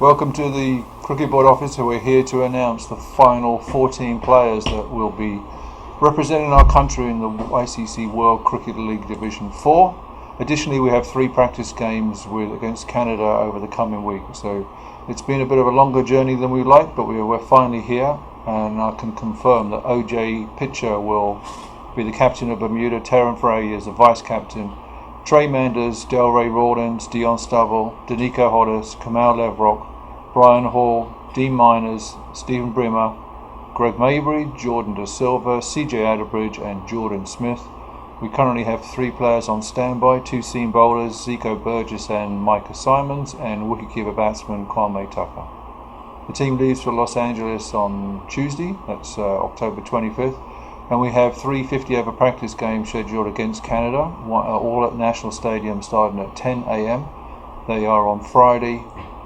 Welcome to the Cricket Board office. We're here to announce the final 14 players that will be representing our country in the ICC World Cricket League Division 4. Additionally, we have 3 practice games against Canada over the coming week. So it's been a bit of a longer journey than we like, but we're finally here, and I can confirm that OJ Pitcher will be the captain of Bermuda, Terran Frey is the vice captain, Trey Manders, Delray Rawlins, Dion Stovall, Danica Hoddes, Kamal Levrock, Brian Hall, Dean Miners, Stephen Brimmer, Greg Mabry, Jordan Da Silva, CJ Adderbridge and Jordan Smith. We currently have 3 players on standby, 2 seam bowlers, Zico Burgess and Micah Simons, and wicketkeeper batsman Kwame Tucker. The team leaves for Los Angeles on Tuesday, that's October 25th. And we have 3 50-over practice games scheduled against Canada, all at National Stadium starting at 10 a.m. They are on Friday,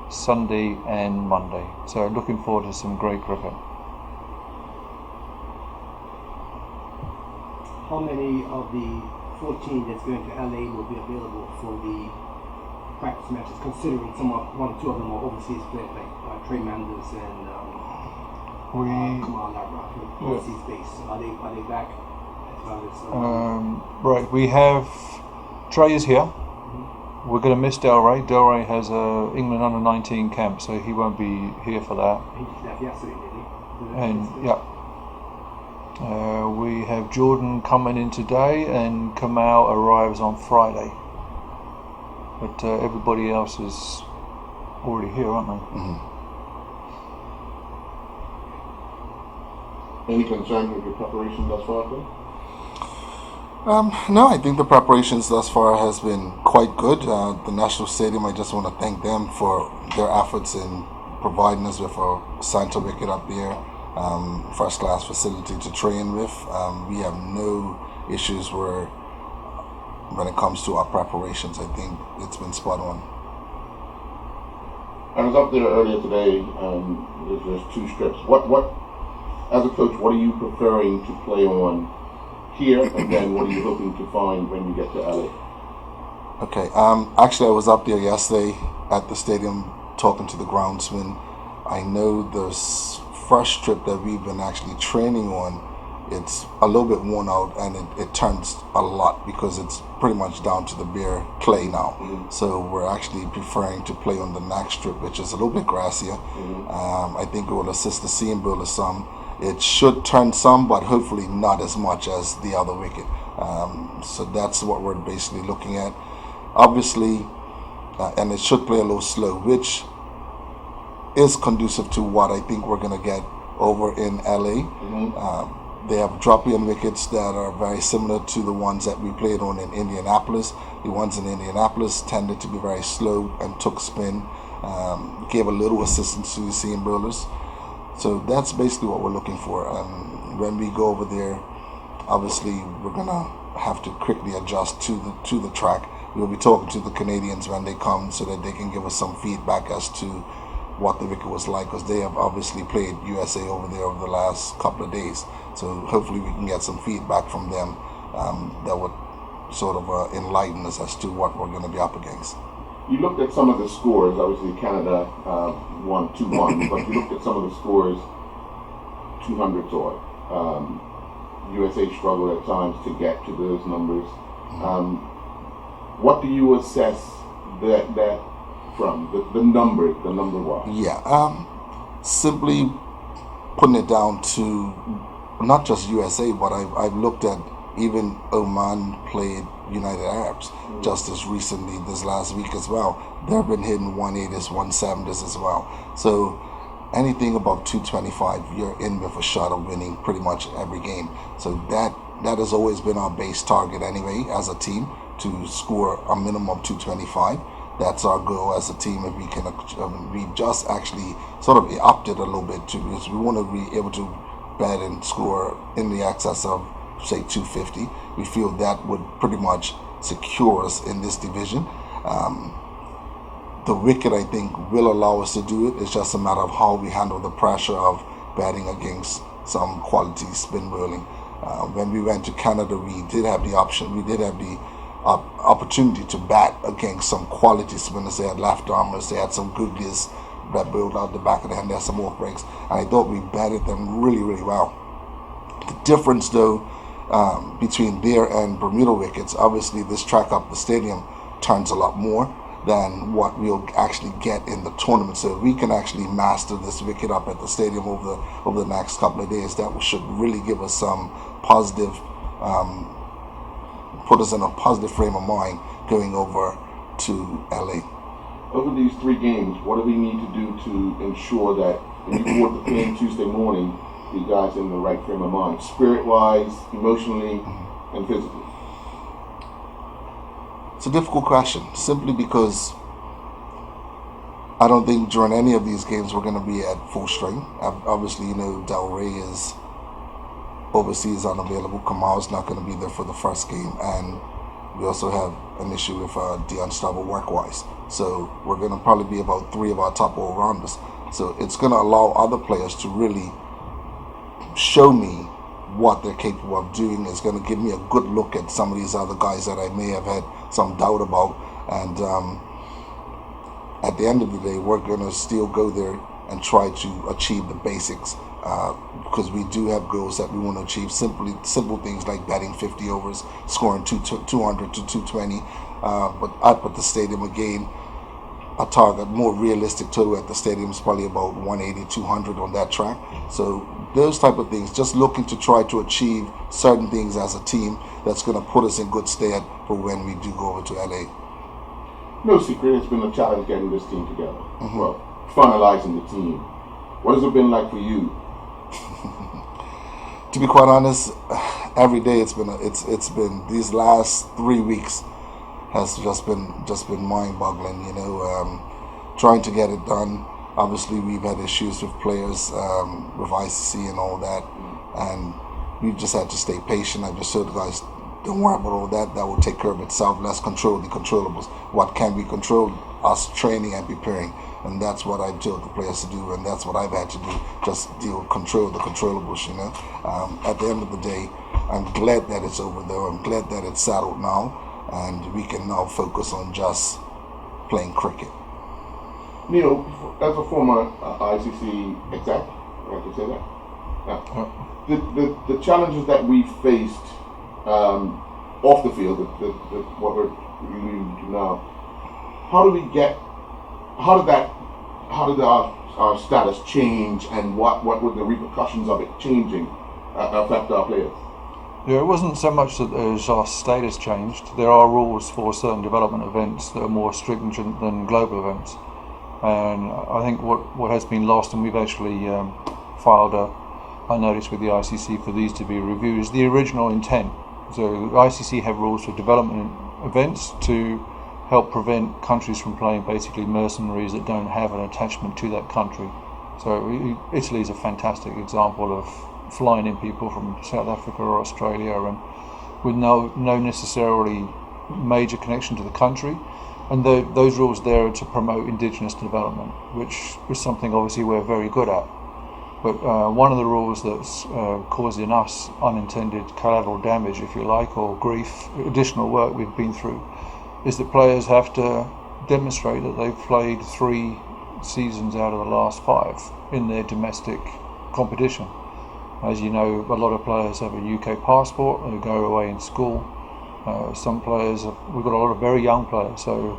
Sunday and Monday. So looking forward to some great cricket. How many of the 14 that's going to LA will be available for the practice matches, considering one or two of them are overseas players, like Trey Manders and Kamal Levrock, overseas base. Are they back? Right, we have Trey is here. We're going to miss Delray. Delray has a England under-19 camp, so he won't be here for that. He left yesterday, did he? And yeah. We have Jordan coming in today, and Kamal arrives on Friday. But everybody else is already here, aren't they? Mm-hmm. Any concerns with your preparation thus far, Phil? No, I think the preparations thus far has been quite good. The National Stadium, I just want to thank them for their efforts in providing us with a center wicket up there. First class facility to train with. We have no issues when it comes to our preparations. I think it's been spot on. I was up there earlier today. There's 2 strips. What as a coach, what are you preferring to play on here, and then what are you hoping to find when you get to LA? Okay. Actually, I was up there yesterday at the stadium talking to the groundsman. I know the first strip that we've been actually training on, it's a little bit worn out, and it turns a lot because it's pretty much down to the bare clay now. Mm-hmm. So we're actually preferring to play on the next strip, which is a little bit grassier. Mm-hmm. I think it will assist the seam bowler some. It should turn some, but hopefully not as much as the other wicket. So that's what we're basically looking at. Obviously, and it should play a little slow, which is conducive to what I think we're going to get over in LA. Mm-hmm. They have drop-in wickets that are very similar to the ones that we played on in Indianapolis. The ones in Indianapolis tended to be very slow and took spin, gave a little assistance to the seam bowlers. So that's basically what we're looking for. When we go over there, obviously we're gonna have to quickly adjust to the track. We'll be talking to the Canadians when they come so that they can give us some feedback as to what the wicket was like, because they have obviously played USA over there over the last couple of days. So hopefully we can get some feedback from them that would sort of enlighten us as to what we're going to be up against. You looked at some of the scores. Obviously, Canada won 2-1, but you looked at some of the scores, 200s odd. USA struggled at times to get to those numbers. What do you assess that from? The number-wise? Yeah, simply putting it down to not just USA, but I've looked at even Oman played United Arabs just as recently this last week as well. They've been hitting 180s, 170s as well. So anything above 225, you're in with a shot of winning pretty much every game. So that has always been our base target anyway as a team, to score a minimum of 225. That's our goal as a team. If we can, we just actually sort of upped it a little bit too, because we want to be able to bat and score in the excess of, say, 250. We feel that would pretty much secure us in this division. The wicket, I think, will allow us to do it. It's just a matter of how we handle the pressure of batting against some quality spin bowling. When we went to Canada, we did have the option. We did have the opportunity to bat against some quality spinners. They had left armers. They had some googlies that build out the back of the hand. There's some off breaks, and I thought we batted them really, really well. The difference, though, between there and Bermuda wickets, obviously this track up the stadium turns a lot more than what we'll actually get in the tournament. So if we can actually master this wicket up at the stadium over the next couple of days, that should really give us some positive, put us in a positive frame of mind going over to LA. Over these 3 games, what do we need to do to ensure that when you go to play Tuesday morning, you guys in the right frame of mind, spirit-wise, emotionally, and physically? It's a difficult question, simply because I don't think during any of these games we're going to be at full strength. Obviously, Del Rey is overseas, unavailable. Kamal's not going to be there for the first game, and we also have an issue with the unstable work-wise. So we're going to probably be about 3 of our top all-rounders. So it's going to allow other players to really show me what they're capable of doing. It's going to give me a good look at some of these other guys that I may have had some doubt about. And at the end of the day, we're going to still go there and try to achieve the basics, because we do have goals that we want to achieve. Simple things like batting 50 overs, scoring 200 to 220. But up at the stadium again, a target, more realistic total at the stadium is probably about 180, 200 on that track. So those type of things, just looking to try to achieve certain things as a team that's going to put us in good stead for when we do go over to LA. No secret, it's been a challenge getting this team together. Well, finalizing the team. What has it been like for you? To be quite honest, every day it's been these last 3 weeks has just been mind-boggling. Trying to get it done. Obviously, we've had issues with players, with ICC and all that, and we've just had to stay patient. I just told the guys, don't worry about all that. That will take care of itself. Let's control the controllables. What can be controlled? Us training and preparing. And that's what I've told the players to do, and that's what I've had to do. Just control the controllables, At the end of the day, I'm glad that it's over there. I'm glad that it's settled now, and we can now focus on just playing cricket. As a former ICC exec, I can say that. The challenges that we faced off the field, what we're alluding to now, how did our status change, and what were the repercussions of it changing affect our players? Yeah, it wasn't so much that our status changed. There are rules for certain development events that are more stringent than global events. And I think what has been lost, and we've actually filed a notice with the ICC for these to be reviewed, is the original intent. So the ICC have rules for development events to help prevent countries from playing basically mercenaries that don't have an attachment to that country. So Italy is a fantastic example of flying in people from South Africa or Australia, and with no necessarily major connection to the country. And those rules there are to promote indigenous development, which is something obviously we're very good at. But one of the rules that's causing us unintended collateral damage, if you like, or grief, additional work we've been through, is that players have to demonstrate that they've played 3 seasons out of the last 5 in their domestic competition. As you know, a lot of players have a UK passport, they go away in school. Some players, we've got a lot of very young players, so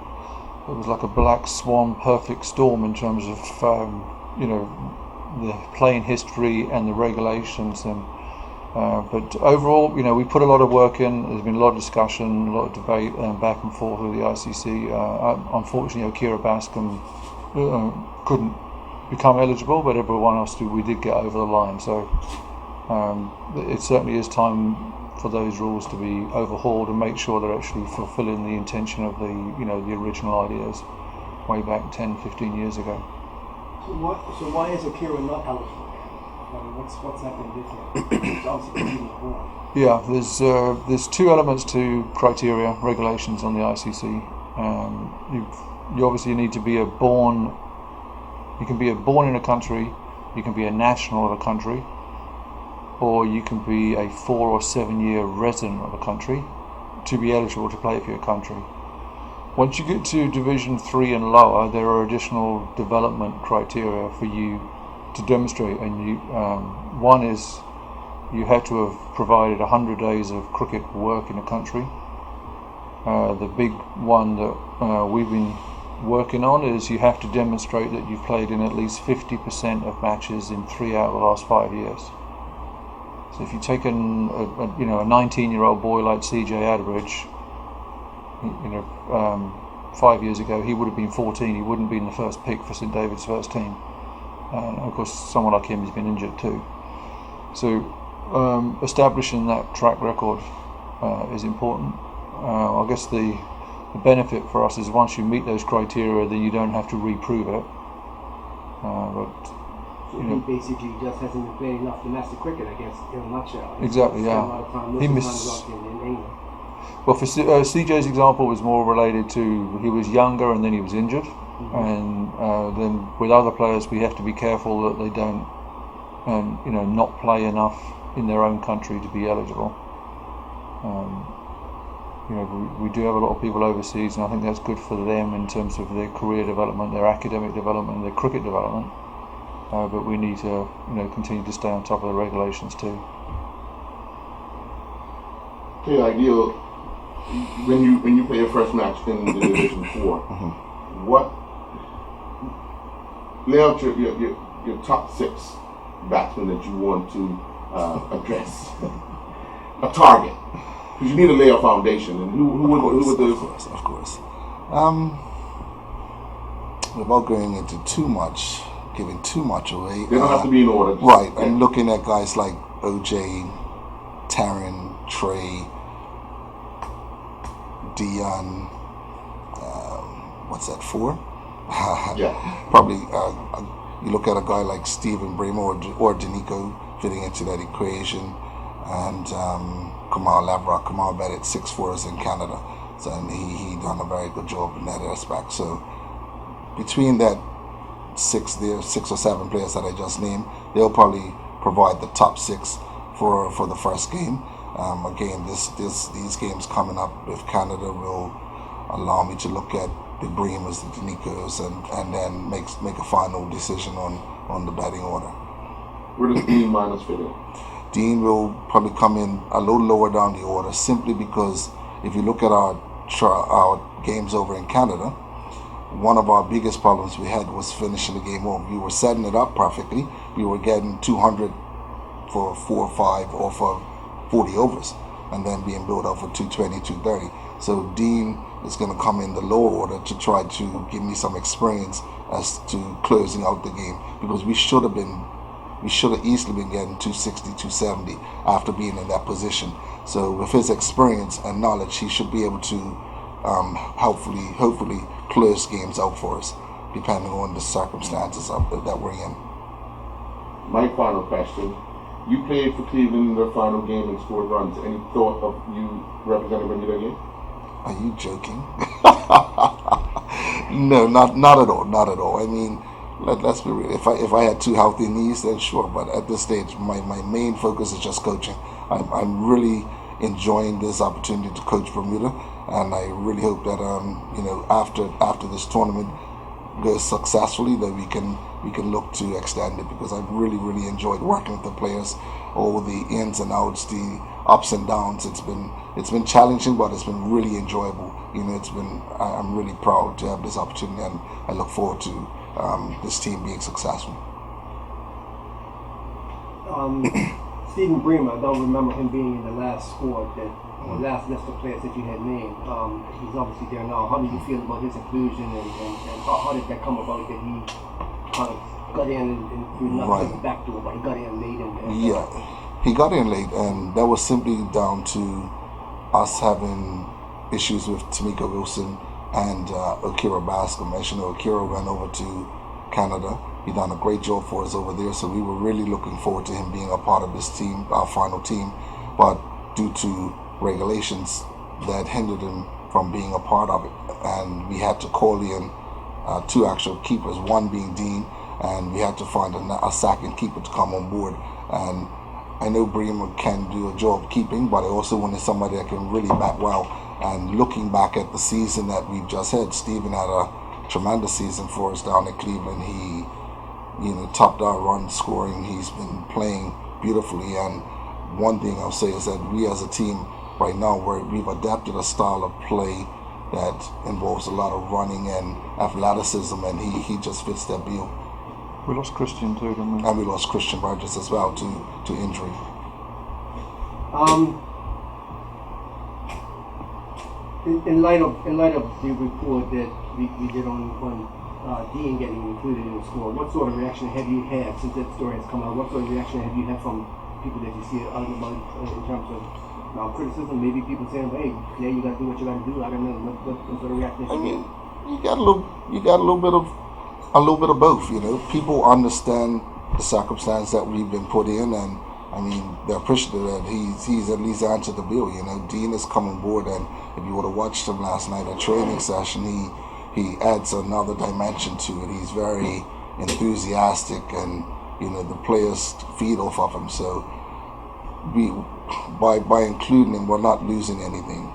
it was like a black swan perfect storm in terms of the playing history and the regulations. And but overall, we put a lot of work in. There's been a lot of discussion, a lot of debate, and back and forth with the ICC. Unfortunately, Akira Bascom couldn't become eligible, but everyone else we did get over the line. So it certainly is time for those rules to be overhauled and make sure they're actually fulfilling the intention of the original ideas way back 10-15 years ago. So why is Akira not eligible? What's happened different? It's obviously competing abroad. Yeah, there's 2 elements to criteria, regulations on the ICC. You obviously need to be born. You can be born in a country, you can be a national of a country, or you can be a 4 or 7 year resident of a country to be eligible to play for your country. Once you get to Division 3 and lower, there are additional development criteria for you to demonstrate, and one is you had to have provided 100 days of cricket work in a country. The big one that we've been working on is you have to demonstrate that you've played in at least 50% of matches in 3 out of the last 5 years. So if you take a 19-year-old boy like CJ Adbridge, 5 years ago he would have been 14. He wouldn't be in the first pick for St David's first team. And of course, someone like him has been injured too. So establishing that track record is important. I guess the benefit for us is once you meet those criteria, then you don't have to reprove it. He basically just hasn't been playing enough domestic cricket, I guess, in a nutshell. Exactly, yeah. A lot of time, He most missed. of the time in England. Well, for CJ's example was more related to he was younger and then he was injured, and then with other players we have to be careful that they don't, not play enough in their own country to be eligible. We do have a lot of people overseas, and I think that's good for them in terms of their career development, their academic development, and their cricket development. But we need to, continue to stay on top of the regulations too. Okay, ideal. When you play your first match in the Division 4, what lay out your top 6 batsmen that you want to address, a target, because you need to lay a foundation. And who would those? Of course. Without going into giving too much away. They don't have to be in order. Right. Yeah. I'm looking at guys like OJ, Taryn, Trey, Dion. What's that, 4? Yeah. Probably. You look at a guy like Stephen Bremer or Danico fitting into that equation, and Kamal Lavra. Kamal batted 6-4s in Canada, so and he done a very good job in that aspect. So between that 6 or 7 players that I just named, they'll probably provide the top 6 for the first game. Again, these games coming up with Canada will allow me to look at the Bremers, the Danicos, and then make a final decision on the batting order. Where does Dean Minus fit in? Dean will probably come in a little lower down the order, simply because if you look at our games over in Canada, one of our biggest problems we had was finishing the game off. We were setting it up perfectly. We were getting 200 for 4 or 5 or for 40 overs, and then being built up for 220, 230. So Dean is going to come in the lower order to try to give me some experience as to closing out the game, because we should have easily been getting 260, 270 after being in that position. So with his experience and knowledge, he should be able to hopefully close games out for us, depending on the circumstances that we're in. My final question. You played for Cleveland in their final game and scored runs. Any thought of you representing Bermuda again? Are you joking? No, not at all. Not at all. I mean, let's be real. If I had 2 healthy knees, then sure. But at this stage, my main focus is just coaching. I'm really enjoying this opportunity to coach Bermuda, and I really hope that after this tournament goes successfully, that we can look to extend it, because I've really enjoyed working with the players, all the ins and outs, the ups and downs. It's been challenging, but it's been really enjoyable. I'm really proud to have this opportunity, and I look forward to this team being successful. Stephen Bremer, I don't remember him being in the last squad, the last list of players that you had named. He's obviously there now. How do you feel about his inclusion, and how did that come about that he kind of got in and not right. Back to it, but he got in late? He got in late, and that was simply down to us having issues with Tamika Wilson and Akira Bascom. As you know, Akira went over to Canada. He done a great job for us over there, so we were really looking forward to him being a part of this team, our final team. But due to regulations, that hindered him from being a part of it, and we had to call in 2 actual keepers, one being Dean, and we had to find a second keeper to come on board. And I know Bremer can do a job keeping, but I also wanted somebody that can really bat well And looking back at the season that we've just had, Stephen had a tremendous season for us down in Cleveland. He, topped our run scoring. He's been playing beautifully. And one thing I'll say is that we as a team right now, we've adapted a style of play that involves a lot of running and athleticism, and he just fits that bill. We lost Christian too, didn't we? And we lost Christian Burgess as well to injury. In light of the report that we did on Dean getting included in the score, what sort of reaction have you had since that story has come out? What sort of reaction have you had from people that you see out about in terms of criticism? Maybe people saying, "Hey, yeah, you got to do what you got to do." I don't know what sort of reaction. I mean, you got a little bit of both. People understand the circumstance that we've been put in, and I mean, they're appreciative that he's at least answered the bill. Dean has come on board, and if you would have watched him last night at training session, he adds another dimension to it. He's very enthusiastic, and the players feed off of him. So by including him, we're not losing anything.